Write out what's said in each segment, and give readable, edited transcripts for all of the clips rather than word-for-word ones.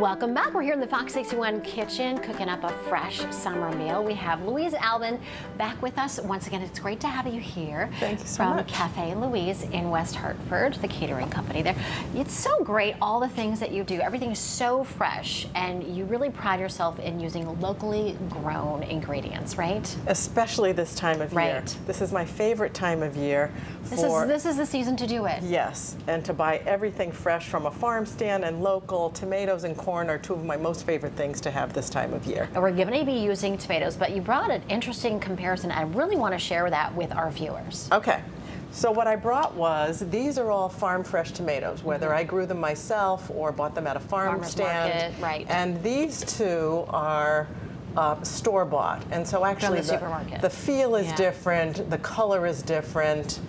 Welcome back. We're here in the Fox 61 kitchen cooking up a fresh summer meal. We have Louise Albin back with us. Once again, it's great to have you here. Thank you so much. From Cafe Louise in West Hartford, the catering company there. It's so great, all the things that you do. Everything is so fresh, and you really pride yourself in using locally grown ingredients, right? Especially this time of year. Right. This is my favorite time of year. This is the season to do it. Yes, and to buy everything fresh from a farm stand and local. Tomatoes and corn are two of my most favorite things to have this time of year. And we're going to be using tomatoes, but you brought an interesting comparison. I really want to share that with our viewers. Okay. So what I brought was, these are all farm fresh tomatoes, whether I grew them myself or bought them at a farmer's stand. Market, right. And these two are store-bought. And so actually the feel is different, the color is different.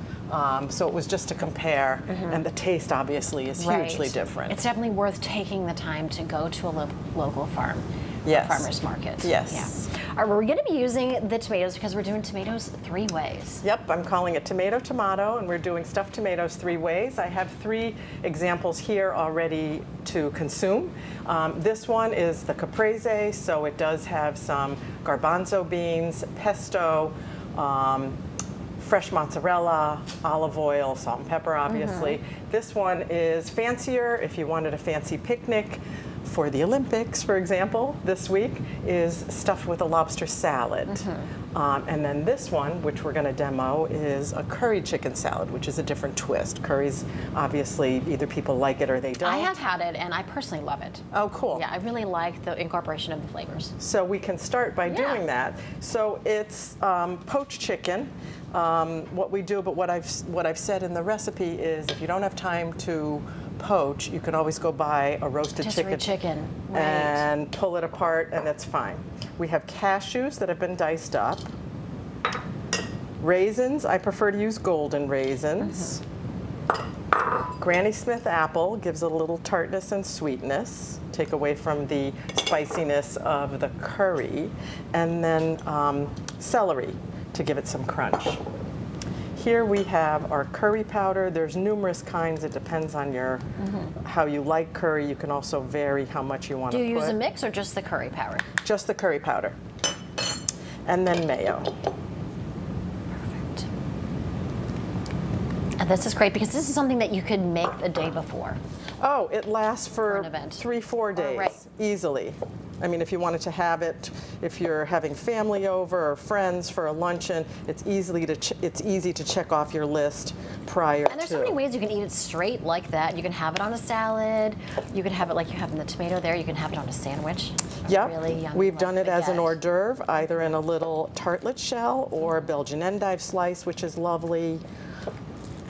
So it was just to compare, and the taste obviously is hugely different. It's definitely worth taking the time to go to a local farm. Yes. Farmer's market. Yes. Yeah. All right, we're going to be using the tomatoes because we're doing tomatoes 3 ways. Yep, I'm calling it tomato, and we're doing stuffed tomatoes 3 ways. I have 3 examples here already to consume. This one is the caprese, so it does have some garbanzo beans, pesto, fresh mozzarella, olive oil, salt and pepper, obviously. This one is fancier if you wanted a fancy picnic. For the Olympics, for example, this week is stuffed with a lobster salad. And then this one, which we're going to demo, is a curry chicken salad, which is a different twist. Curries, obviously, either people like it or they don't. I have had it, and I personally love it. Oh, cool. Yeah, I really like the incorporation of the flavors. So we can start by doing that. So it's poached chicken. What we do, but what I've said in the recipe is, if you don't have time to poach, you can always go buy a roasted chicken, right, and pull it apart, and it's fine. We have cashews that have been diced up. Raisins, I prefer to use golden raisins. Granny Smith apple gives a little tartness and sweetness, take away from the spiciness of the curry, and then celery to give it some crunch. Here we have our curry powder. There's numerous kinds. It depends on your how you like curry. You can also vary how much you want to put. Do you use a mix or just the curry powder? Just the curry powder. And then mayo. Perfect. And this is great because this is something that you could make the day before. Oh, it lasts for an event. 3-4 days, Right. easily. I mean, if you wanted to have it, if you're having family over or friends for a luncheon, it's easy to check off your list prior to. And there's so many ways you can eat it straight like that. You can have it on a salad. You can have it like you have in the tomato there. You can have it on a sandwich. Yep. Really yummy, We've like done it as an baguette. hors d'oeuvre, either in a little tartlet shell or Belgian endive slice, which is lovely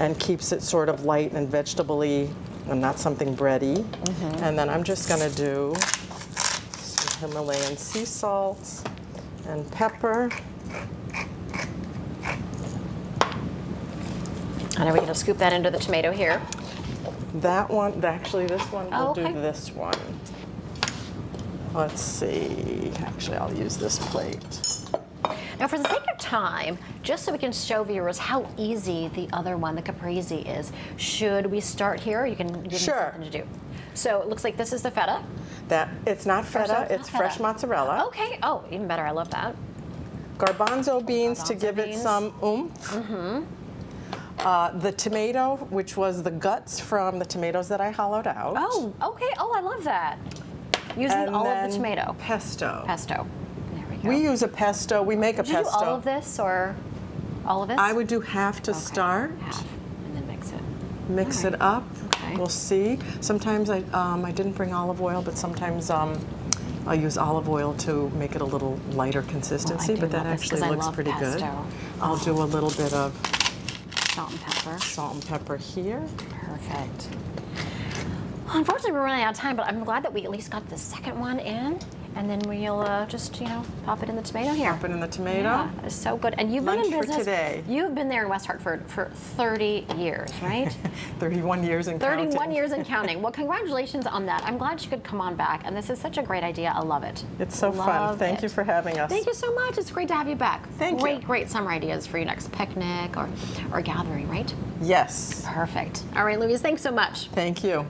and keeps it sort of light and vegetable-y and not something bready. And then I'm just going to do some Himalayan sea salt and pepper. And are we going to scoop that into the tomato here? That one, actually this one, we'll okay. do this one. Let's see, actually I'll use this plate. Now, for the sake of time, just so we can show viewers how easy the other one, the caprese, is, should we start here? You can give me something to do. So it looks like this is the feta. It's not feta, it's fresh mozzarella. Okay. Oh, even better. I love that. Garbanzo beans to give it some oomph. The tomato, which was the guts from the tomatoes that I hollowed out. Oh, okay. Oh, I love that. Using all of the tomato. Pesto. Pesto. There we go. We use a pesto. We make a pesto. Would you do all of this or all of this? I would do half to start. Half, and then mix it. Mix it up. Okay. We'll see. Sometimes I didn't bring olive oil, but sometimes I'll use olive oil to make it a little lighter consistency, but that actually looks pretty good. I'll do a little bit of salt and pepper. Salt and pepper here. Perfect. Well, unfortunately, we're running out of time, but I'm glad that we at least got the second one in, and then we'll just, pop it in the tomato here. Pop it in the tomato. Yeah, it's so good. And you've been in business. For today. You've been there in West Hartford for 30 years, right? 31 years and counting. 31 years and counting. Well, congratulations on that. I'm glad you could come on back, and this is such a great idea. I love it. It's so fun. Thank you for having us. Thank you so much. It's great to have you back. Thank you. Great summer ideas for your next picnic or gathering, right? Yes. Perfect. All right, Louise, thanks so much. Thank you.